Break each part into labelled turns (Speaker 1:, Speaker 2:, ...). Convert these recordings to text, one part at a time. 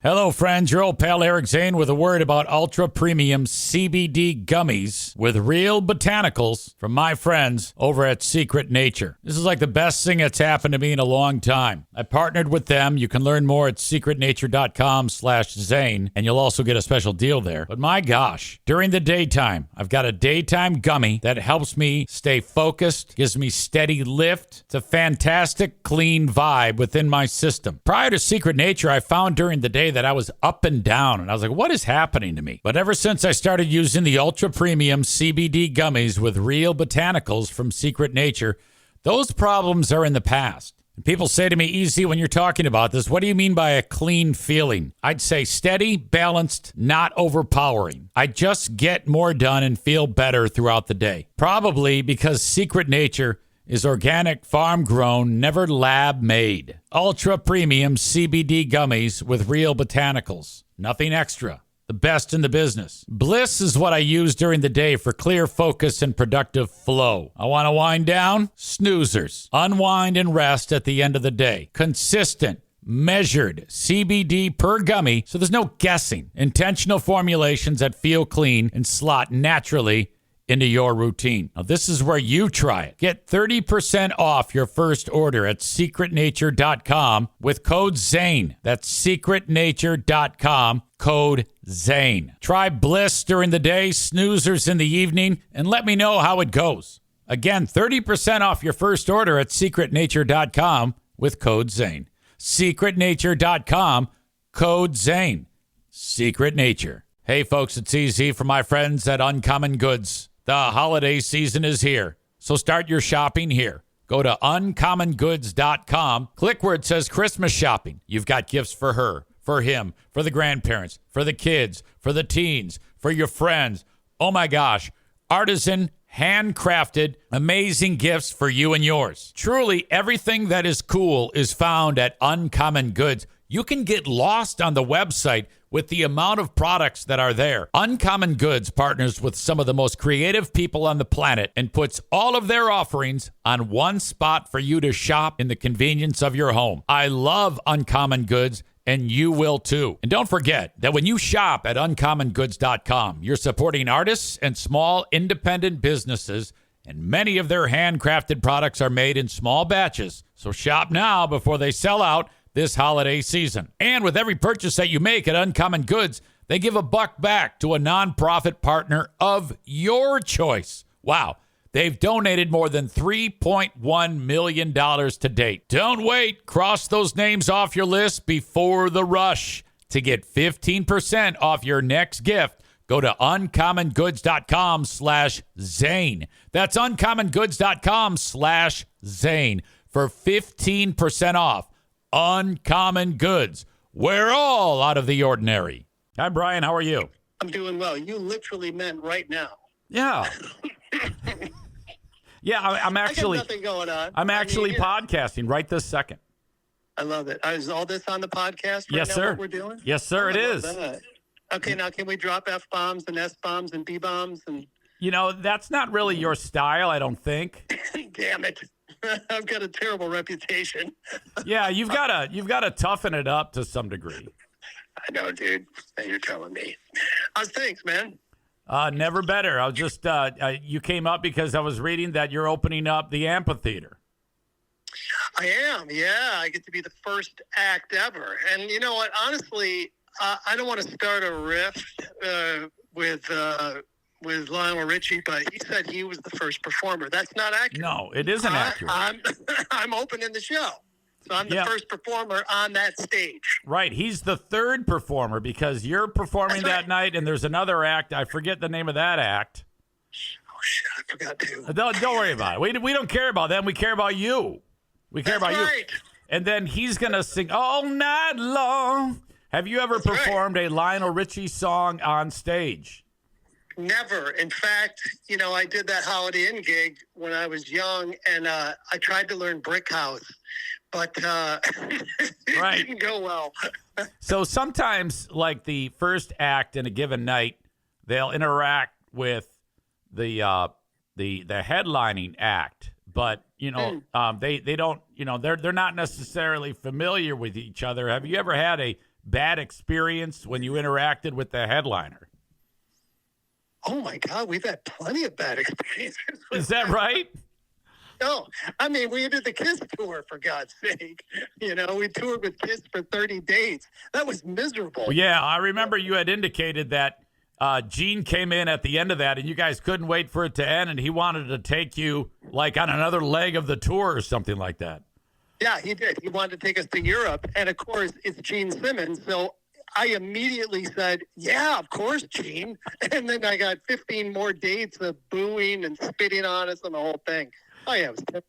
Speaker 1: Hello, friends. Your old pal Eric Zane with a word about ultra premium CBD gummies with real botanicals from my friends over at Secret Nature. This is like the best thing that's happened to me in a long time. I partnered with them. You can learn more at secretnature.com/Zane, and you'll also get a special deal there. But my gosh, during the daytime, I've got a daytime gummy that helps me stay focused, gives me steady lift. It's a fantastic, clean vibe within my system. Prior to Secret Nature, I found during the day that I was up and down, and I was like, what is happening to me? But ever since I started using the ultra premium CBD gummies with real botanicals from Secret Nature, those problems are in the past. And people say to me, easy, when you're talking about this, what do you mean by a clean feeling? I'd say steady, balanced, not overpowering. I just get more done and feel better throughout the day. Probably because Secret Nature is organic, farm-grown, never lab-made. Ultra-premium CBD gummies with real botanicals. Nothing extra. The best in the business. Bliss is what I use during the day for clear focus and productive flow. I want to wind down? Snoozers. Unwind and rest at the end of the day. Consistent, measured CBD per gummy, so there's no guessing. Intentional formulations that feel clean and slot naturally into your routine. Now, this is where you try it. Get 30% off your first order at secretnature.com with code ZANE. That's secretnature.com, code ZANE. Try Bliss during the day, Snoozers in the evening, and let me know how it goes. Again, 30% off your first order at secretnature.com with code ZANE. secretnature.com, code ZANE. Secret Nature. Hey, folks, it's easy for my friends at Uncommon Goods. The holiday season is here, so start your shopping here. Go to uncommongoods.com, click where it says Christmas shopping. You've got gifts for her, for him, for the grandparents, for the kids, for the teens, for your friends. Oh my gosh, artisan, handcrafted, amazing gifts for you and yours. Truly, everything that is cool is found at Uncommon Goods. You can get lost on the website with the amount of products that are there. Uncommon Goods partners with some of the most creative people on the planet and puts all of their offerings on one spot for you to shop in the convenience of your home. I love Uncommon Goods, and you will too. And don't forget that when you shop at uncommongoods.com, you're supporting artists and small independent businesses, and many of their handcrafted products are made in small batches. So shop now before they sell out this holiday season. And with every purchase that you make at Uncommon Goods, they give $1 back to a nonprofit partner of your choice. Wow. They've donated more than $3.1 million to date. Don't wait. Cross those names off your list before the rush. To get 15% off your next gift, go to uncommongoods.com/Zane. That's uncommongoods.com/Zane for 15% off. Uncommon Goods. We're all out of the ordinary. Hi, Brian. How are you?
Speaker 2: I'm doing well. You literally meant right now.
Speaker 1: Yeah. Yeah, I'm actually.
Speaker 2: I got nothing going on.
Speaker 1: I'm actually podcasting right this second.
Speaker 2: I love it. Is all this on the podcast right
Speaker 1: yes,
Speaker 2: now,
Speaker 1: sir.
Speaker 2: what we're doing?
Speaker 1: Yes, sir, it is.
Speaker 2: That. Okay, now can we drop F-bombs and S-bombs and B-bombs? And
Speaker 1: You know, that's not really your style, I don't think.
Speaker 2: Damn it. I've got a terrible reputation.
Speaker 1: Yeah, you've got to toughen it up to some degree.
Speaker 2: I know, dude. You're telling me. How's things, man?
Speaker 1: Never better. I was just you came up because I was reading that you're opening up the amphitheater.
Speaker 2: I am. Yeah, I get to be the first act ever. And you know what? Honestly, I don't want to start a riff with Lionel Richie, but he said he was the first performer. That's not accurate.
Speaker 1: No, it isn't accurate.
Speaker 2: I'm opening the show. So I'm the first performer on that stage.
Speaker 1: Right. He's the third performer because you're performing that night, and there's another act. I forget the name of that act.
Speaker 2: Oh, shit. I forgot to.
Speaker 1: Don't worry about it. We don't care about them. We care about you. We care about you. And then he's going to sing all night long. Have you ever performed a Lionel Richie song on stage?
Speaker 2: Never. In fact, you know, I did that Holiday Inn gig when I was young, and I tried to learn Brick House, but it didn't go well.
Speaker 1: So sometimes, like the first act in a given night, they'll interact with the headlining act, but you know, they don't, you know, they're not necessarily familiar with each other. Have you ever had a bad experience when you interacted with the headliner?
Speaker 2: Oh my God, we've had plenty of bad experiences.
Speaker 1: Is that right?
Speaker 2: No, I mean, we did the Kiss tour, for God's sake. You know, we toured with Kiss for 30 dates. That was miserable.
Speaker 1: Well, yeah, I remember you had indicated that Gene came in at the end of that, and you guys couldn't wait for it to end, and he wanted to take you, like, on another leg of the tour or something like that.
Speaker 2: Yeah, he did. He wanted to take us to Europe, and, of course, it's Gene Simmons, so I immediately said, yeah, of course, Gene. And then I got 15 more dates of booing and spitting on us and the whole thing. Oh, yeah, it was terrible.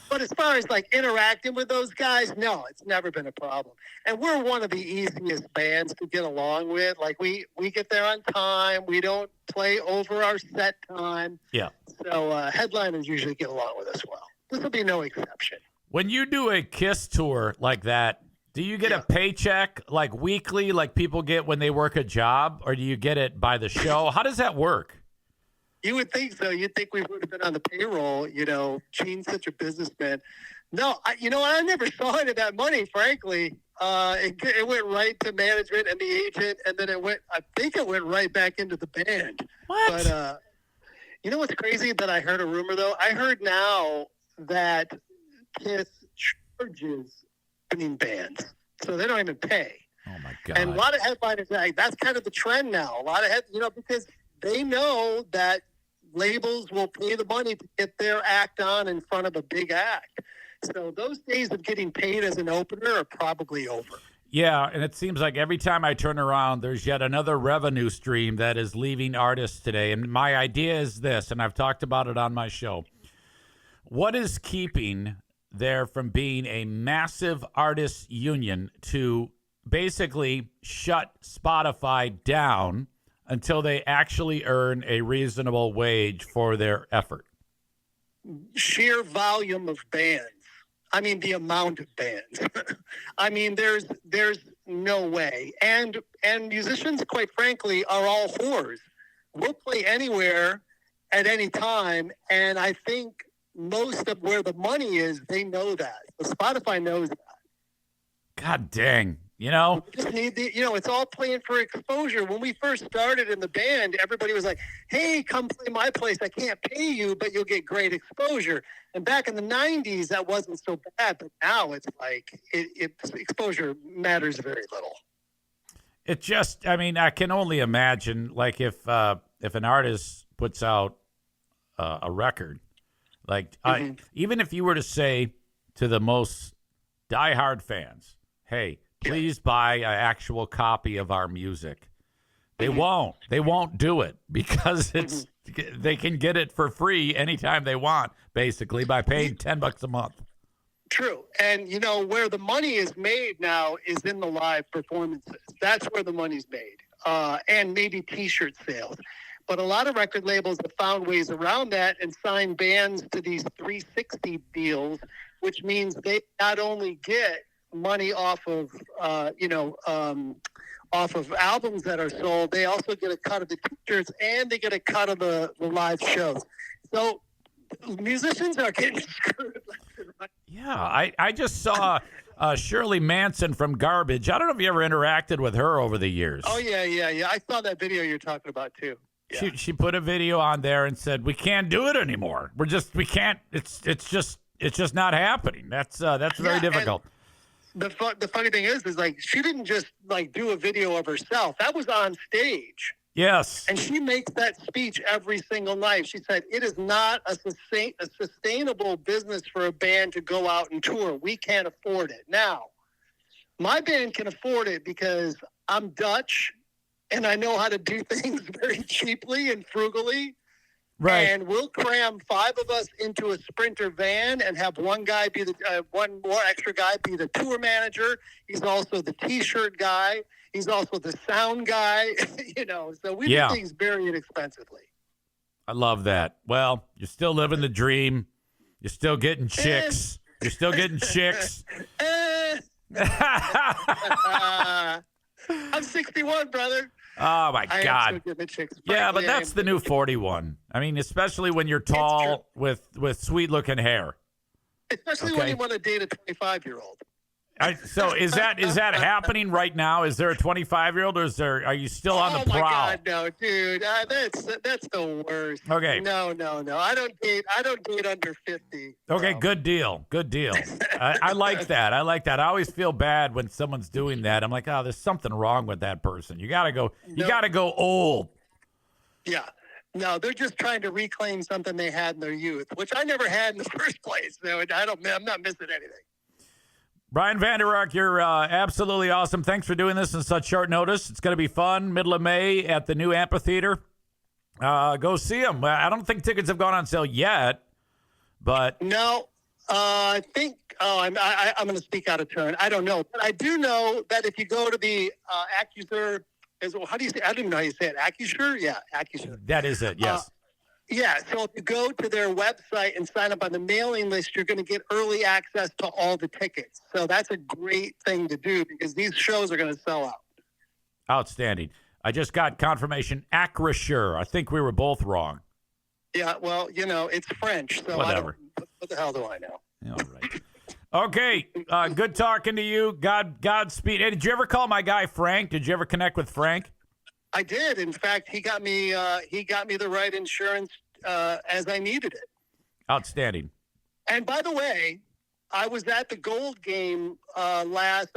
Speaker 2: But as far as, like, interacting with those guys, no, it's never been a problem. And we're one of the easiest bands to get along with. Like, we get there on time. We don't play over our set time.
Speaker 1: Yeah.
Speaker 2: So headliners usually get along with us well. This will be no exception.
Speaker 1: When you do a Kiss tour like that, do you get a paycheck, like, weekly, like people get when they work a job, or do you get it by the show? How does that work?
Speaker 2: You would think so. You'd think we would have been on the payroll. You know, Gene's such a businessman. No, I never saw any of that money, frankly. It went right to management and the agent, and then I think it went right back into the band.
Speaker 1: What?
Speaker 2: But you know what's crazy? That I heard a rumor, though? I heard now that Kiss charges bands, so they don't even pay.
Speaker 1: Oh, my God.
Speaker 2: And a lot of headliners, that's kind of the trend now. A lot of because they know that labels will pay the money to get their act on in front of a big act. So those days of getting paid as an opener are probably over.
Speaker 1: Yeah, and it seems like every time I turn around, there's yet another revenue stream that is leaving artists today. And my idea is this, and I've talked about it on my show. What is keeping there from being a massive artists union to basically shut Spotify down until they actually earn a reasonable wage for their effort?
Speaker 2: Sheer volume of bands. I mean, the amount of bands. I mean, there's no way. And musicians, quite frankly, are all whores. We'll play anywhere at any time, and I think most of where the money is, they know that. So Spotify knows that.
Speaker 1: God dang. You know?
Speaker 2: We just need it's all playing for exposure. When we first started in the band, everybody was like, hey, come play my place. I can't pay you, but you'll get great exposure. And back in the 90s, that wasn't so bad. But now it's like exposure matters very little.
Speaker 1: It just, I mean, I can only imagine, like, if an artist puts out a record, like, even if you were to say to the most diehard fans, hey, please buy an actual copy of our music. They won't. They won't do it because they can get it for free anytime they want, basically, by paying $10 a month.
Speaker 2: True. And, where the money is made now is in the live performances. That's where the money's made. And maybe T-shirt sales. But a lot of record labels have found ways around that and signed bands to these 360 deals, which means they not only get money off of albums that are sold, they also get a cut of the t-shirts and they get a cut of the live shows. So musicians are getting screwed left and right.
Speaker 1: Yeah, I just saw Shirley Manson from Garbage. I don't know if you ever interacted with her over the years.
Speaker 2: Oh yeah. I saw that video you're talking about too. Yeah.
Speaker 1: She put a video on there and said, we can't do it anymore. We can't. It's just not happening. That's very difficult.
Speaker 2: The funny thing is like she didn't just like do a video of herself. That was on stage.
Speaker 1: Yes.
Speaker 2: And she makes that speech every single night. She said, it is not a sustainable business for a band to go out and tour. We can't afford it. Now, my band can afford it because I'm Dutch and I know how to do things very cheaply and frugally.
Speaker 1: Right.
Speaker 2: And we'll cram 5 of us into a Sprinter van and have one guy be one more extra guy be the tour manager. He's also the T-shirt guy. He's also the sound guy. So we do things very inexpensively.
Speaker 1: I love that. Well, you're still living the dream. You're still getting chicks. You're still getting chicks.
Speaker 2: I'm 61, brother.
Speaker 1: Oh, my God. Yeah, but that's the new 41. I mean, especially when you're tall with sweet-looking hair.
Speaker 2: Especially when you want to date a 25-year-old.
Speaker 1: So is that happening right now? Is there a 25-year-old, or are you still on the prowl?
Speaker 2: Oh my God, no, dude. That's the worst.
Speaker 1: Okay.
Speaker 2: No. I don't date under 50.
Speaker 1: Okay, good deal. I like that. I always feel bad when someone's doing that. I'm like, oh, there's something wrong with that person. You gotta go old.
Speaker 2: Yeah. No, they're just trying to reclaim something they had in their youth, which I never had in the first place. So I'm not missing anything.
Speaker 1: Brian Vander Ark, you're absolutely awesome. Thanks for doing this in such short notice. It's going to be fun. Middle of May at the new amphitheater. Go see them. I don't think tickets have gone on sale yet, but
Speaker 2: no. I think. I'm going to speak out of turn. I don't know, but I do know that if you go to the Acrisure, how do you say? I don't even know how you say it. Acrisure, yeah, Acrisure.
Speaker 1: That is it. Yes.
Speaker 2: Yeah, so if you go to their website and sign up on the mailing list, you're going to get early access to all the tickets. So that's a great thing to do because these shows are going to sell out.
Speaker 1: Outstanding. I just got confirmation. Acrisure. I think we were both wrong.
Speaker 2: Yeah, well, it's French, so
Speaker 1: whatever.
Speaker 2: What the hell do I know?
Speaker 1: All right. Okay, good talking to you. Godspeed. Hey, did you ever call my guy Frank? Did you ever connect with Frank?
Speaker 2: I did. In fact, he got me the right insurance as I needed it.
Speaker 1: Outstanding.
Speaker 2: And by the way, I was at the Gold game last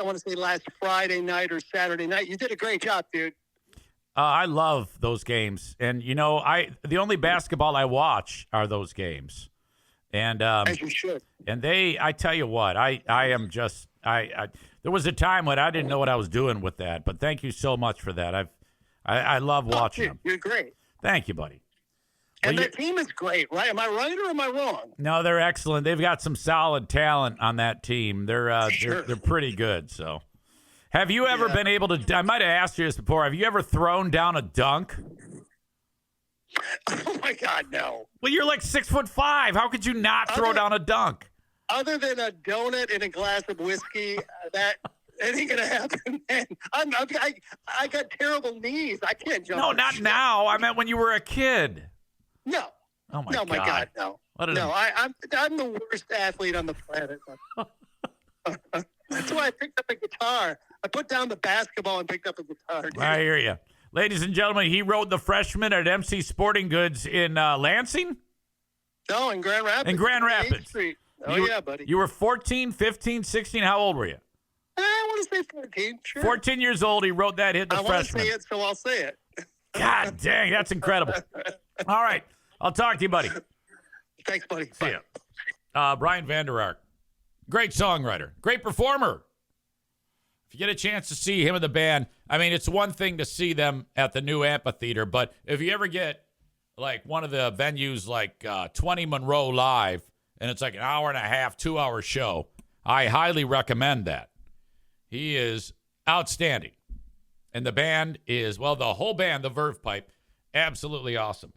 Speaker 2: Friday night or Saturday night. You did a great job, dude.
Speaker 1: I love those games, and the only basketball I watch are those games, and
Speaker 2: as you should.
Speaker 1: And I tell you what, I am just there was a time when I didn't know what I was doing with that, but thank you so much for that. I love watching them.
Speaker 2: You're great.
Speaker 1: Thank you, buddy.
Speaker 2: And their team is great, right? Am I right or am I wrong?
Speaker 1: No, they're excellent. They've got some solid talent on that team. They're pretty good. So, have you ever been able to? I might have asked you this before. Have you ever thrown down a dunk?
Speaker 2: Oh my God, no.
Speaker 1: Well, you're like 6'5". How could you not throw down a dunk?
Speaker 2: Other than a donut and a glass of whiskey, that ain't gonna happen. Man, I got terrible knees. I can't jump.
Speaker 1: No, not now. I meant when you were a kid.
Speaker 2: No.
Speaker 1: Oh my
Speaker 2: God.
Speaker 1: My God,
Speaker 2: no. I'm the worst athlete on the planet. That's why I picked up a guitar. I put down the basketball and picked up a guitar. Dude.
Speaker 1: I hear you. Ladies and gentlemen, he rode the freshman at MC Sporting Goods in Lansing?
Speaker 2: No, in Grand Rapids.
Speaker 1: In Grand Rapids.
Speaker 2: Street. Yeah, buddy.
Speaker 1: You were 14, 15, 16. How old were you?
Speaker 2: I want to say 14. Sure.
Speaker 1: 14 years old. He wrote that hit, the freshman.
Speaker 2: I want to say it, so I'll say it.
Speaker 1: God dang, that's incredible. All right. I'll talk to you, buddy.
Speaker 2: Thanks, buddy.
Speaker 1: See ya. Brian Vander Ark. Great songwriter. Great performer. If you get a chance to see him and the band, I mean, it's one thing to see them at the new amphitheater, but if you ever get like one of the venues like 20 Monroe Live, and it's like an hour and a half, 2-hour show, I highly recommend that. He is outstanding. And the band is, well, the whole band, the Verve Pipe, absolutely awesome.